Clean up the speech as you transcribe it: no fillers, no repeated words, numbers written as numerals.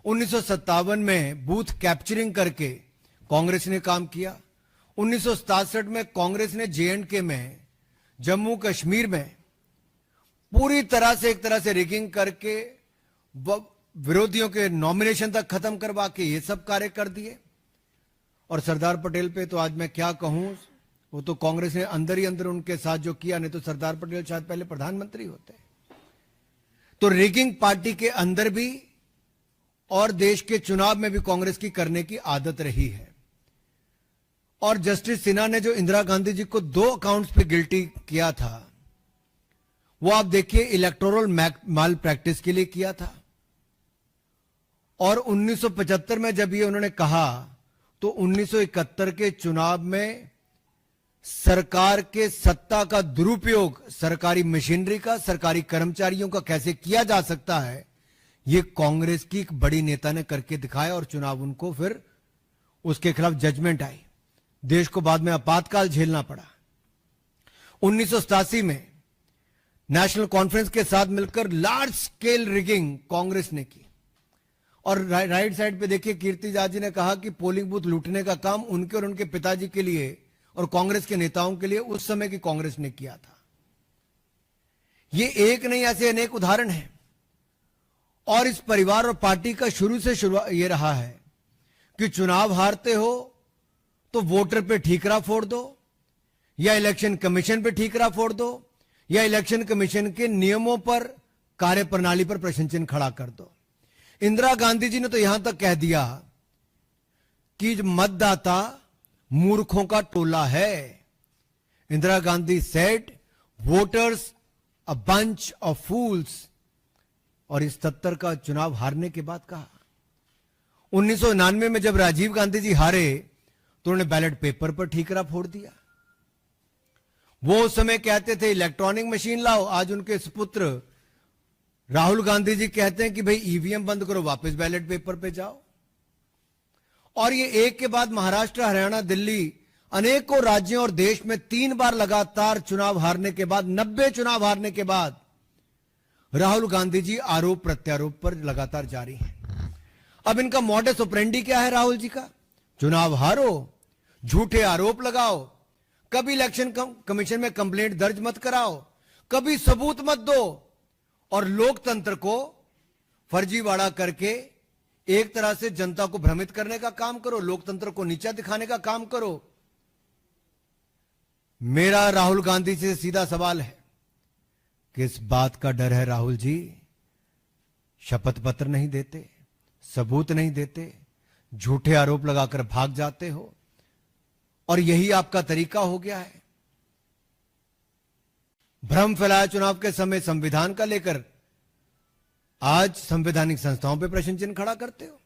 1957 में booth capturing करके कांग्रेस ने काम किया। 1967 में कांग्रेस ने J&K में, जम्मू कश्मीर में पूरी तरह से एक तरह से रिगिंग करके विरोधियों के नॉमिनेशन तक खत्म करवा के ये सब कार्य कर दिए। और सरदार पटेल पे तो आज मैं क्या कहूं, वो तो कांग्रेस ने अंदर ही अंदर उनके साथ जो किया, नहीं तो सरदार पटेल शायद पहले प्रधानमंत्री होते। तो रिगिंग पार्टी के अंदर भी और देश के चुनाव में भी कांग्रेस की करने की आदत रही है। और जस्टिस सिन्हा ने जो इंदिरा गांधी जी को 2 अकाउंट्स पे गिल्टी किया था, वो आप देखिए इलेक्टोरल माल प्रैक्टिस के लिए किया था। और 1975 में जब ये उन्होंने कहा, तो 1971 के चुनाव में सरकार के सत्ता का दुरुपयोग सरकारी मशीनरी का, सरकारी कर्मचारियों का कैसे किया जा सकता है, ये कांग्रेस की एक बड़ी नेता ने करके दिखाया। और चुनाव उनको फिर उसके खिलाफ जजमेंट आई, देश को बाद में आपातकाल झेलना पड़ा। 1987 में नेशनल कॉन्फ्रेंस के साथ मिलकर लार्ज स्केल रिगिंग कांग्रेस ने की। और राइट साइड पे देखिए कीर्ति जाजी ने कहा कि पोलिंग बूथ लूटने का काम उनके और उनके पिताजी के लिए और कांग्रेस के नेताओं के लिए उस समय की कांग्रेस ने किया था। ये एक नहीं, ऐसे अनेक उदाहरण हैं। और इस परिवार और पार्टी का शुरू से ये रहा है कि चुनाव हारते हो तो वोटर पे ठीकरा फोड़ दो, या इलेक्शन कमीशन पे ठीकरा फोड़ दो, या इलेक्शन कमीशन के नियमों पर, कार्यप्रणाली पर प्रश्न चिन्ह खड़ा कर दो। इंदिरा गांधी जी ने तो यहां तक कह दिया कि मतदाता मूर्खों का टोला है। Indira Gandhi said voters a bunch of fools. और इस 77 का चुनाव हारने के बाद कहा। 1999 में जब राजीव गांधी जी हारे तो उन्होंने बैलेट पेपर पर ठीकरा फोड़ दिया। वो उस समय कहते थे इलेक्ट्रॉनिक मशीन लाओ, आज उनके सुपुत्र राहुल गांधी जी कहते हैं कि भाई ईवीएम बंद करो, वापस बैलेट पेपर पे जाओ। और ये एक के बाद महाराष्ट्र, हरियाणा, दिल्ली, अनेकों राज्यों और देश में 3 बार लगातार चुनाव हारने के बाद, 90 चुनाव हारने के बाद राहुल गांधी जी आरोप प्रत्यारोप पर लगातार जारी हैं। अब इनका मॉडस ऑपरेंडी क्या है राहुल जी का? चुनाव हारो, झूठे आरोप लगाओ, कभी इलेक्शन कमीशन में कंप्लेंट दर्ज मत कराओ, कभी सबूत मत दो, और लोकतंत्र को फर्जीवाड़ा करके एक तरह से जनता को भ्रमित करने का काम करो, लोकतंत्र को नीचा दिखाने का काम करो। मेरा राहुल गांधी से सीधा सवाल है, किस बात का डर है राहुल जी? शपथ पत्र नहीं देते, सबूत नहीं देते, झूठे आरोप लगाकर भाग जाते हो, और यही आपका तरीका हो गया है। भ्रम फैलाया चुनाव के समय संविधान का लेकर, आज संवैधानिक संस्थाओं पर प्रश्न चिन्ह खड़ा करते हो।